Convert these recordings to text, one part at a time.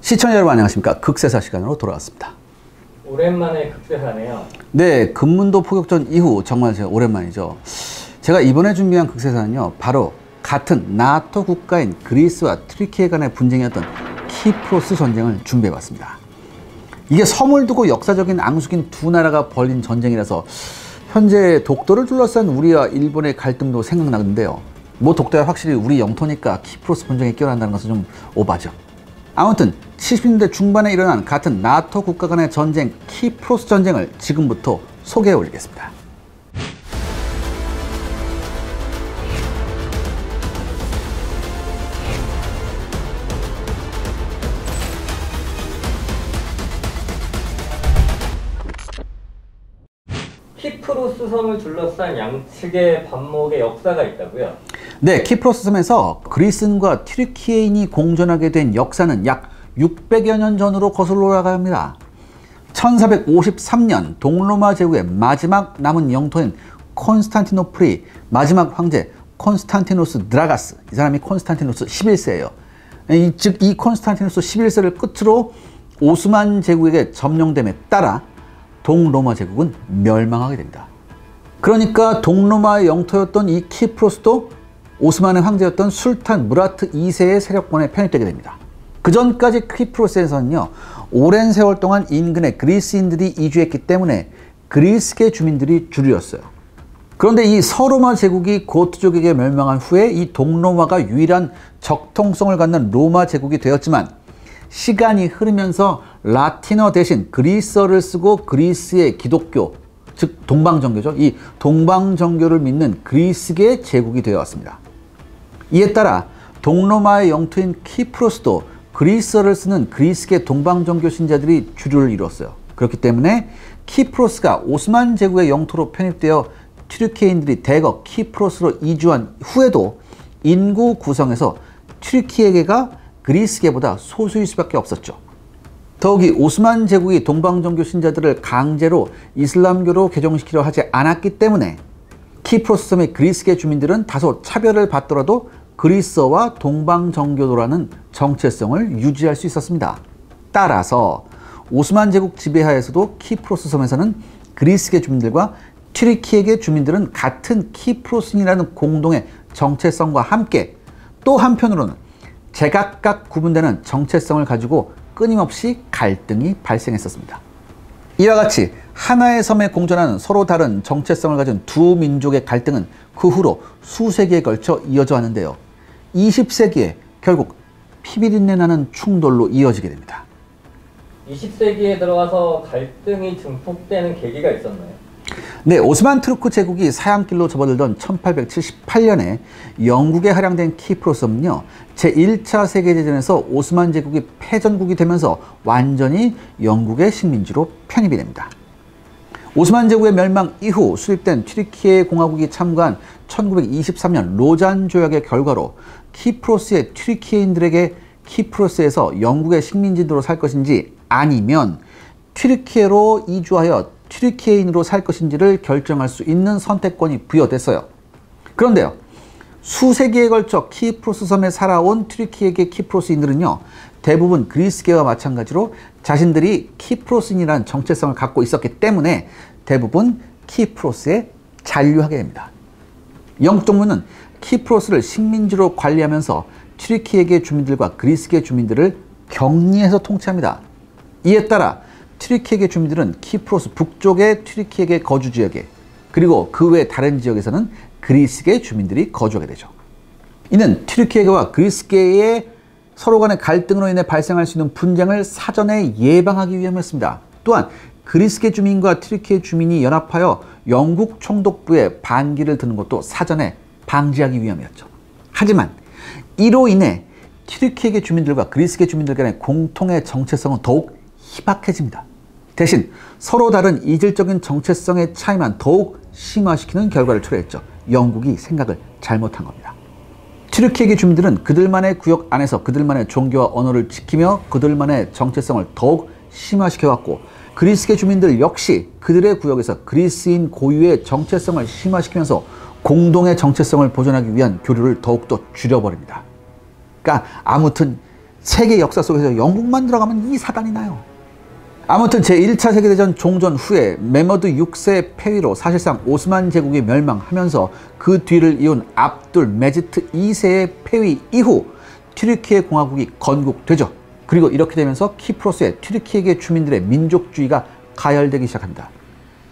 시청자 여러분 안녕하십니까. 극세사 시간으로 돌아왔습니다. 오랜만에 극세사네요. 네, 금문도 포격전 이후 정말 제가 오랜만이죠. 제가 이번에 준비한 극세사는요, 바로 같은 나토 국가인 그리스와 튀르키예 간의 분쟁이었던 키프로스 전쟁을 준비해봤습니다. 이게 섬을 두고 역사적인 앙숙인 두 나라가 벌인 전쟁이라서 현재 독도를 둘러싼 우리와 일본의 갈등도 생각나는데요. 뭐 독도야 확실히 우리 영토니까 키프로스 분쟁에 끼어난다는 것은 좀 오바죠. 아무튼 70년대 중반에 일어난 같은 나토 국가 간의 전쟁 키프로스 전쟁을 지금부터 소개해 올리겠습니다. 키프로스 섬을 둘러싼 양측의 반목의 역사가 있다고요? 네, 키프로스 섬에서 그리스인과 튀르키예인이 공존하게 된 역사는 약 600여 년 전으로 거슬러 올라갑니다. 1453년 동로마 제국의 마지막 남은 영토인 콘스탄티노플이 마지막 황제 콘스탄티노스 드라가스, 이 사람이 콘스탄티노스 11세예요. 즉 이 콘스탄티노스 11세를 끝으로 오스만 제국에게 점령됨에 따라 동로마 제국은 멸망하게 됩니다. 그러니까 동로마의 영토였던 이 키프로스도 오스만의 황제였던 술탄 무라트 2세의 세력권에 편입되게 됩니다. 그 전까지 키프로스에서는요, 오랜 세월 동안 인근에 그리스인들이 이주했기 때문에 그리스계 주민들이 주류였어요. 그런데 이 서로마 제국이 고트족에게 멸망한 후에 이 동로마가 유일한 적통성을 갖는 로마 제국이 되었지만, 시간이 흐르면서 라틴어 대신 그리스어를 쓰고 그리스의 기독교, 즉 동방정교죠. 이 동방정교를 믿는 그리스계 제국이 되어왔습니다. 이에 따라 동로마의 영토인 키프로스도 그리스어를 쓰는 그리스계 동방정교 신자들이 주류를 이루었어요. 그렇기 때문에 키프로스가 오스만 제국의 영토로 편입되어 튀르키예인들이 대거 키프로스로 이주한 후에도 인구 구성에서 튀르키예계가 그리스계보다 소수일 수밖에 없었죠. 더욱이 오스만 제국이 동방정교 신자들을 강제로 이슬람교로 개종시키려 하지 않았기 때문에 키프로스 섬의 그리스계 주민들은 다소 차별을 받더라도 그리스어와 동방정교도라는 정체성을 유지할 수 있었습니다. 따라서 오스만 제국 지배하에서도 키프로스 섬에서는 그리스계 주민들과 튀르키예계 주민들은 같은 키프로스인이라는 공동의 정체성과 함께 또 한편으로는 제각각 구분되는 정체성을 가지고 끊임없이 갈등이 발생했었습니다. 이와 같이 하나의 섬에 공존하는 서로 다른 정체성을 가진 두 민족의 갈등은 그 후로 수세기에 걸쳐 이어져 왔는데요. 20세기에 결국 피비린내 나는 충돌로 이어지게 됩니다. 20세기에 들어가서 갈등이 증폭되는 계기가 있었나요? 네, 오스만 투르크 제국이 사양길로 접어들던 1878년에 영국에 할양된 키프로스 섬은요, 제1차 세계대전에서 오스만 제국이 패전국이 되면서 완전히 영국의 식민지로 편입이 됩니다. 오스만 제국의 멸망 이후 수립된 튀르키예 공화국이 참가한 1923년 로잔 조약의 결과로 키프로스의 튀르키예인들에게 키프로스에서 영국의 식민지로 살 것인지 아니면 튀르키예로 이주하여 튀르키예인으로 살 것인지를 결정할 수 있는 선택권이 부여됐어요. 그런데요, 수세기에 걸쳐 키프로스 섬에 살아온 튀르키예계 키프로스인들은요, 대부분 그리스계와 마찬가지로 자신들이 키프로스인이라는 정체성을 갖고 있었기 때문에 대부분 키프로스에 잔류하게 됩니다. 영국 정부는 키프로스를 식민지로 관리하면서 튀르키예계 주민들과 그리스계 주민들을 격리해서 통치합니다. 이에 따라 튀르키예계 주민들은 키프로스 북쪽의 튀르키예계 거주 지역에, 그리고 그 외 다른 지역에서는 그리스계 주민들이 거주하게 되죠. 이는 튀르키예계와 그리스계의 서로 간의 갈등으로 인해 발생할 수 있는 분쟁을 사전에 예방하기 위함이었습니다. 또한 그리스계 주민과 튀르키예 주민이 연합하여 영국 총독부에 반기를 드는 것도 사전에 방지하기 위함이었죠. 하지만 이로 인해 튀르키예계 주민들과 그리스계 주민들 간의 공통의 정체성은 더욱 희박해집니다. 대신 서로 다른 이질적인 정체성의 차이만 더욱 심화시키는 결과를 초래했죠. 영국이 생각을 잘못한 겁니다. 튀르키예계 주민들은 그들만의 구역 안에서 그들만의 종교와 언어를 지키며 그들만의 정체성을 더욱 심화시켜왔고, 그리스계 주민들 역시 그들의 구역에서 그리스인 고유의 정체성을 심화시키면서 공동의 정체성을 보존하기 위한 교류를 더욱더 줄여버립니다. 그러니까 아무튼 세계 역사 속에서 영국만 들어가면 이 사단이 나요. 아무튼 제1차 세계대전 종전 후에 메머드 6세의 폐위로 사실상 오스만 제국이 멸망하면서 그 뒤를 이은 압둘 메지트 2세의 폐위 이후 튀르키예 공화국이 건국되죠. 그리고 이렇게 되면서 키프로스의 튀르키예 주민들의 민족주의가 가열되기 시작합니다.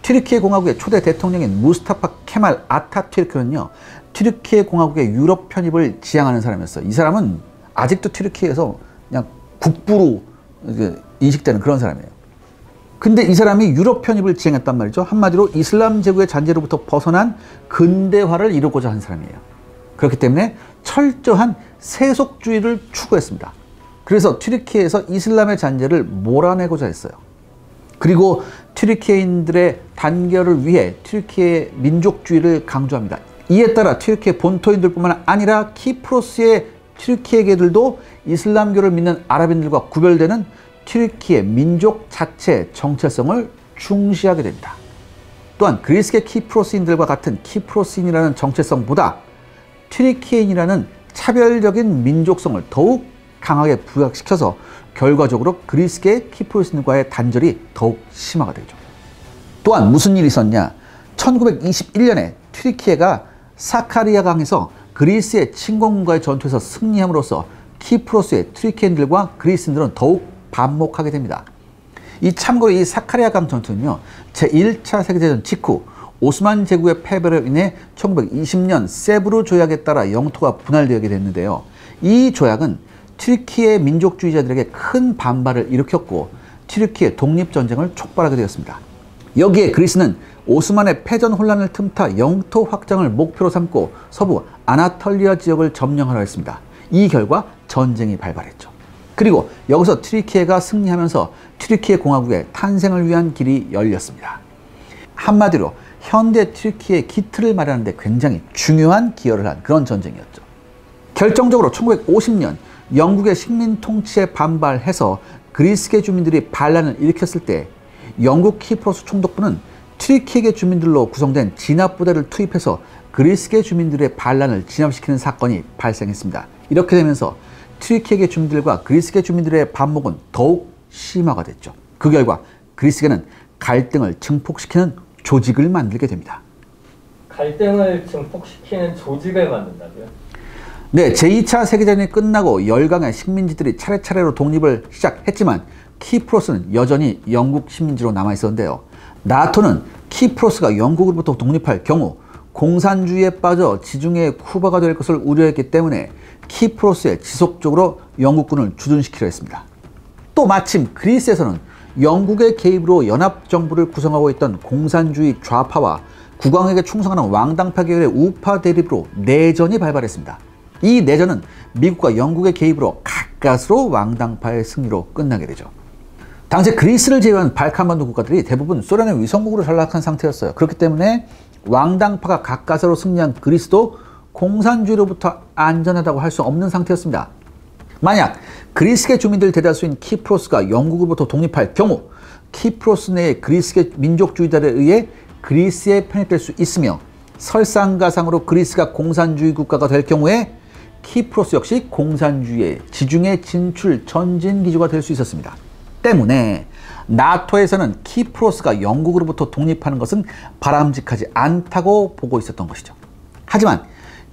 튀르키예 공화국의 초대 대통령인 무스타파 케말 아타튀르크는요, 튀르키예 공화국의 유럽 편입을 지향하는 사람이었어요. 이 사람은 아직도 튀르키예에서 그냥 국부로 인식되는 그런 사람이에요. 근데 이 사람이 유럽 편입을 지향했단 말이죠. 한마디로 이슬람 제국의 잔재로부터 벗어난 근대화를 이루고자 한 사람이에요. 그렇기 때문에 철저한 세속주의를 추구했습니다. 그래서 튀르키예에서 이슬람의 잔재를 몰아내고자 했어요. 그리고 튀르키예인들의 단결을 위해 튀르키예의 민족주의를 강조합니다. 이에 따라 튀르키예 본토인들뿐만 아니라 키프로스의 튀르키예계들도 이슬람교를 믿는 아랍인들과 구별되는 튀르키예 민족 자체의 정체성을 중시하게 됩니다. 또한 그리스계 키프로스인들과 같은 키프로스인이라는 정체성보다 튀르키예인이라는 차별적인 민족성을 더욱 강하게 부각시켜서 결과적으로 그리스계 키프로스인과의 단절이 더욱 심화가 되죠. 또한 무슨 일이 있었냐? 1921년에 튀르키예가 사카리아 강에서 그리스의 침공군과의 전투에서 승리함으로써 키프로스의 튀르키예인들과 그리스인들은 더욱 반목하게 됩니다. 참고로 이 사카리아 강 전투는요, 제1차 세계대전 직후 오스만 제국의 패배로 인해 1920년 세브르 조약에 따라 영토가 분할되게 됐는데요. 이 조약은 튀르키예 민족주의자들에게 큰 반발을 일으켰고 튀르키예 독립전쟁을 촉발하게 되었습니다. 여기에 그리스는 오스만의 패전 혼란을 틈타 영토 확장을 목표로 삼고 서부 아나톨리아 지역을 점령하려 했습니다. 이 결과 전쟁이 발발했죠. 그리고 여기서 튀르키예가 승리하면서 튀르키예 공화국의 탄생을 위한 길이 열렸습니다. 한마디로 현대 튀르키예의 기틀을 마련하는 데 굉장히 중요한 기여를 한 그런 전쟁이었죠. 결정적으로 1950년 영국의 식민 통치에 반발해서 그리스계 주민들이 반란을 일으켰을 때 영국 키프로스 총독부는 튀르키예 주민들로 구성된 진압부대를 투입해서 그리스계 주민들의 반란을 진압시키는 사건이 발생했습니다. 이렇게 되면서 튀르키예 주민들과 그리스계 주민들의 반목은 더욱 심화가 됐죠. 그 결과 그리스계는 갈등을 증폭시키는 조직을 만들게 됩니다. 갈등을 증폭시키는 조직을 만든다고요? 네, 제2차 세계대전이 끝나고 열강의 식민지들이 차례차례로 독립을 시작했지만 키프로스는 여전히 영국 식민지로 남아있었는데요. 나토는 키프로스가 영국으로부터 독립할 경우 공산주의에 빠져 지중해의 쿠바가 될 것을 우려했기 때문에 키프로스에 지속적으로 영국군을 주둔시키려 했습니다. 또 마침 그리스에서는 영국의 개입으로 연합정부를 구성하고 있던 공산주의 좌파와 국왕에게 충성하는 왕당파 계열의 우파 대립으로 내전이 발발했습니다. 이 내전은 미국과 영국의 개입으로 가까스로 왕당파의 승리로 끝나게 되죠. 당시 그리스를 제외한 발칸반도 국가들이 대부분 소련의 위성국으로 전락한 상태였어요. 그렇기 때문에 왕당파가 가까스로 승리한 그리스도 공산주의로부터 안전하다고 할 수 없는 상태였습니다. 만약 그리스계 주민들 대다수인 키프로스가 영국으로부터 독립할 경우 키프로스 내의 그리스계 민족주의자들에 의해 그리스에 편입될 수 있으며 설상가상으로 그리스가 공산주의 국가가 될 경우에 키프로스 역시 공산주의의 지중해 진출 전진 기조가 될 수 있었습니다. 때문에 나토에서는 키프로스가 영국으로부터 독립하는 것은 바람직하지 않다고 보고 있었던 것이죠. 하지만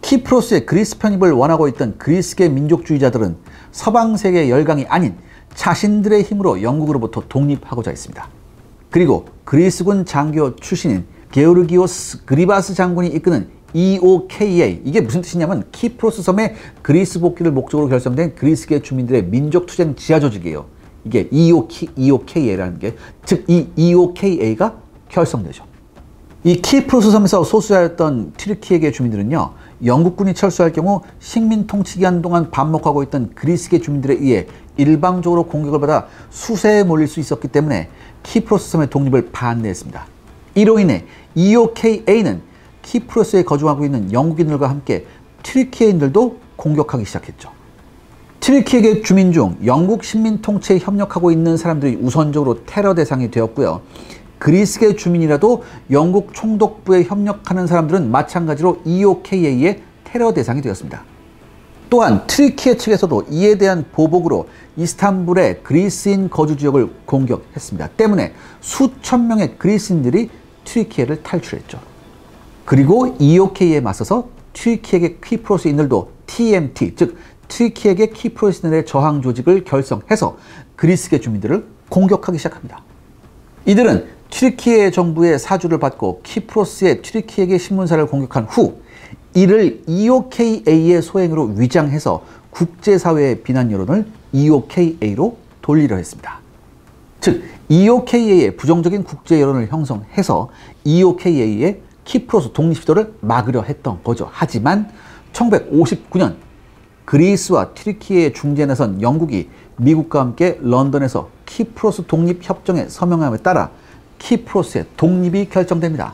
키프로스의 그리스 편입을 원하고 있던 그리스계 민족주의자들은 서방 세계의 열강이 아닌 자신들의 힘으로 영국으로부터 독립하고자 했습니다. 그리고 그리스군 장교 출신인 게오르기오스 그리바스 장군이 이끄는 EOKA, 이게 무슨 뜻이냐면 키프로스 섬의 그리스 복귀를 목적으로 결성된 그리스계 주민들의 민족투쟁 지하조직이에요. 이게 EOKA라는 게, 즉 이 EOKA가 결성되죠. 이 키프로스 섬에서 소수자였던 튀르키예계 주민들은요, 영국군이 철수할 경우 식민 통치 기간 동안 반목하고 있던 그리스계 주민들에 의해 일방적으로 공격을 받아 수세에 몰릴 수 있었기 때문에 키프로스 섬의 독립을 반대했습니다. 이로 인해 EOKA는 키프로스에 거주하고 있는 영국인들과 함께 튀르키예인들도 공격하기 시작했죠. 튀르키예 주민 중 영국 식민 통치에 협력하고 있는 사람들이 우선적으로 테러 대상이 되었고요. 그리스계 주민이라도 영국 총독부에 협력하는 사람들은 마찬가지로 EOKA의 테러 대상이 되었습니다. 또한 트리키에 측에서도 이에 대한 보복으로 이스탄불의 그리스인 거주 지역을 공격했습니다. 때문에 수천 명의 그리스인들이 트리키에를 탈출했죠. 그리고 EOK에 맞서서 트리키에게 키프로스인들도 TMT, 즉 트리키에게 키프로스인들의 저항 조직을 결성해서 그리스계 주민들을 공격하기 시작합니다. 이들은 트리키에 정부의 사주를 받고 키프로스의 트리키에게 신문사를 공격한 후 이를 EOKA의 소행으로 위장해서 국제사회의 비난 여론을 EOKA로 돌리려 했습니다. 즉 EOKA의 부정적인 국제 여론을 형성해서 EOKA의 키프로스 독립시도를 막으려 했던 거죠. 하지만 1959년 그리스와 트리키의 중재에 나선 영국이 미국과 함께 런던에서 키프로스 독립협정에 서명함에 따라 키프로스의 독립이 결정됩니다.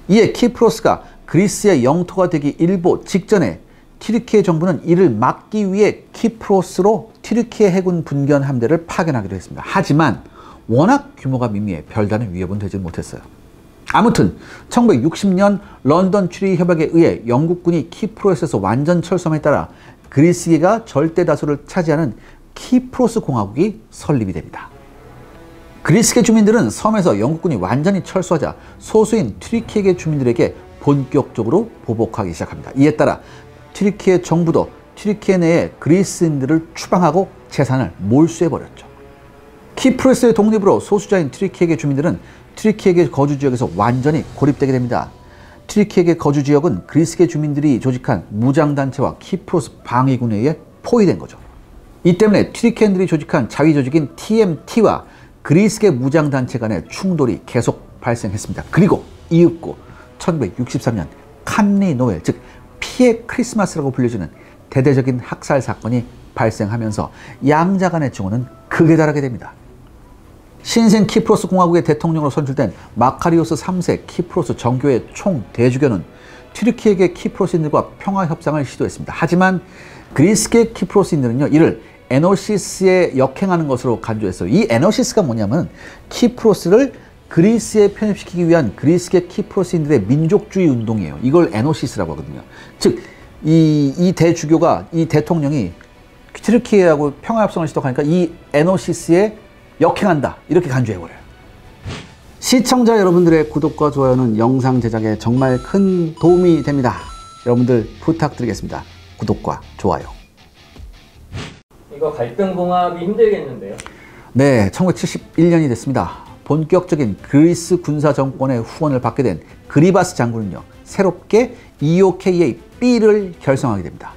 이에 키프로스가 그리스의 영토가 되기 일보 직전에 튀르키예 정부는 이를 막기 위해 키프로스로 튀르키예 해군 분견 함대를 파견하기로 했습니다. 하지만 워낙 규모가 미미해 별다른 위협은 되지 못했어요. 아무튼 1960년 런던 추리 협약에 의해 영국군이 키프로스에서 완전 철수함에 따라 그리스계가 절대 다수를 차지하는 키프로스 공화국이 설립이 됩니다. 그리스계 주민들은 섬에서 영국군이 완전히 철수하자 소수인 튀르키예 주민들에게 본격적으로 보복하기 시작합니다. 이에 따라 튀르키예 정부도 튀르키예 내에 그리스인들을 추방하고 재산을 몰수해버렸죠. 키프로스의 독립으로 소수자인 튀르키예 주민들은 튀르키예 거주 지역에서 완전히 고립되게 됩니다. 튀르키예 거주 지역은 그리스계 주민들이 조직한 무장단체와 키프로스 방위군에 의해 포위된 거죠. 이 때문에 튀르키예인들이 조직한 자위 조직인 TMT와 그리스계 무장단체 간의 충돌이 계속 발생했습니다. 그리고 이윽고 1963년 칸리 노엘, 즉 피해 크리스마스라고 불려지는 대대적인 학살 사건이 발생하면서 양자 간의 증오는 극에 달하게 됩니다. 신생 키프로스 공화국의 대통령으로 선출된 마카리오스 3세 키프로스 정교의 총대주교는 튀르키예계 키프로스인들과 평화협상을 시도했습니다. 하지만 그리스계 키프로스인들은요, 이를 에노시스에 역행하는 것으로 간주했어요. 이 에노시스가 뭐냐면 키프로스를 그리스에 편입시키기 위한 그리스계 키프로스인들의 민족주의 운동이에요. 이걸 에노시스라고 하거든요. 즉, 이 대주교가, 이 대통령이 튀르키예하고 평화협상을 시도하니까 이 에노시스에 역행한다, 이렇게 간주해버려요. 시청자 여러분들의 구독과 좋아요는 영상 제작에 정말 큰 도움이 됩니다. 여러분들 부탁드리겠습니다. 구독과 좋아요. 이거 갈등 봉합이 힘들겠는데요? 네, 1971년이 됐습니다. 본격적인 그리스 군사 정권의 후원을 받게 된 그리바스 장군은요, 새롭게 EOKA-B를 결성하게 됩니다.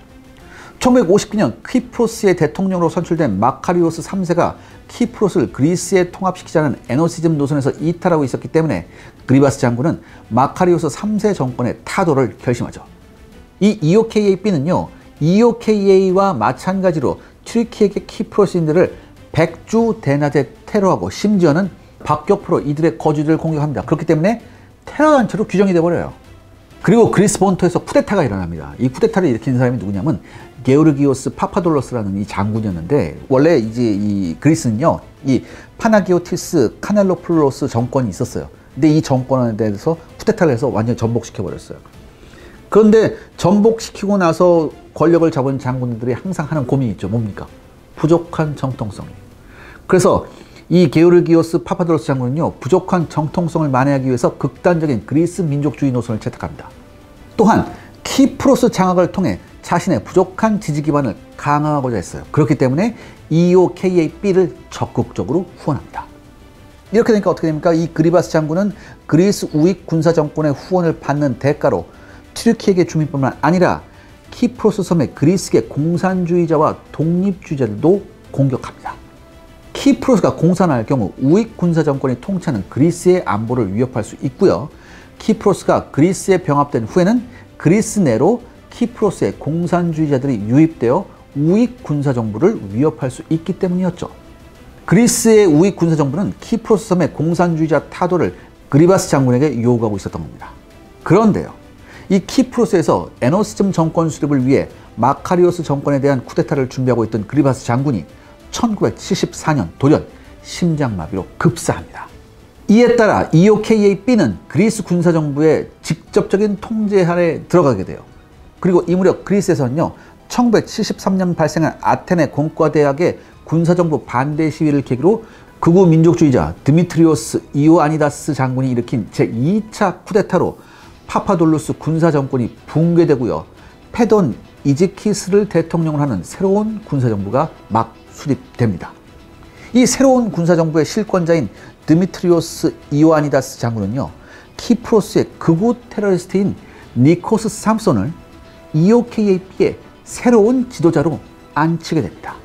1959년 키프로스의 대통령으로 선출된 마카리오스 3세가 키프로스를 그리스에 통합시키자는 에노시즘 노선에서 이탈하고 있었기 때문에 그리바스 장군은 마카리오스 3세 정권의 타도를 결심하죠. 이 EOKA-B는요, EOKA와 마찬가지로 튀르키예계 키프로스인들을 백주 대낮에 테러하고 심지어는 박격포로 이들의 거주지를 공격합니다. 그렇기 때문에 테러 단체로 규정이 돼버려요. 그리고 그리스 본토에서 쿠데타가 일어납니다. 이 쿠데타를 일으킨 사람이 누구냐면 게오르기오스 파파돌로스라는 이 장군이었는데, 원래 이제 이 그리스는요, 이 파나기오티스 카넬로플로스 정권이 있었어요. 근데 이 정권에 대해서 쿠데타를 해서 완전히 전복시켜 버렸어요. 그런데 전복시키고 나서 권력을 잡은 장군들이 항상 하는 고민이 있죠. 뭡니까? 부족한 정통성이에요. 그래서 이 게오르기오스 파파돌로스 장군은요, 부족한 정통성을 만회하기 위해서 극단적인 그리스 민족주의 노선을 채택합니다. 또한 키프로스 장악을 통해 자신의 부족한 지지 기반을 강화하고자 했어요. 그렇기 때문에 EOKA-B를 적극적으로 후원합니다. 이렇게 되니까 어떻게 됩니까? 이 그리바스 장군은 그리스 우익 군사 정권의 후원을 받는 대가로 튀르키예계 주민뿐만 아니라 키프로스 섬의 그리스계 공산주의자와 독립주의자들도 공격합니다. 키프로스가 공산화할 경우 우익 군사 정권이 통치하는 그리스의 안보를 위협할 수 있고요. 키프로스가 그리스에 병합된 후에는 그리스 내로 키프로스의 공산주의자들이 유입되어 우익 군사 정부를 위협할 수 있기 때문이었죠. 그리스의 우익 군사 정부는 키프로스 섬의 공산주의자 타도를 그리바스 장군에게 요구하고 있었던 겁니다. 그런데요, 이 키프로스에서 에노시즘 정권 수립을 위해 마카리오스 정권에 대한 쿠데타를 준비하고 있던 그리바스 장군이 1974년 돌연 심장마비로 급사합니다. 이에 따라 EOKA-B는 그리스 군사정부의 직접적인 통제 아래 들어가게 돼요. 그리고 이 무렵 그리스에서는요, 1973년 발생한 아테네 공과대학의 군사정부 반대 시위를 계기로 극우 민족주의자 드미트리오스 이오아니다스 장군이 일으킨 제2차 쿠데타로 파파돌루스 군사정권이 붕괴되고요. 페돈 이즈키스를 대통령으로 하는 새로운 군사정부가 막 수립됩니다. 이 새로운 군사정부의 실권자인 드미트리오스 이오아니다스 장군은요, 키프로스의 극우 테러리스트인 니코스 삼손을 EOKAP의 새로운 지도자로 앉히게 됩니다.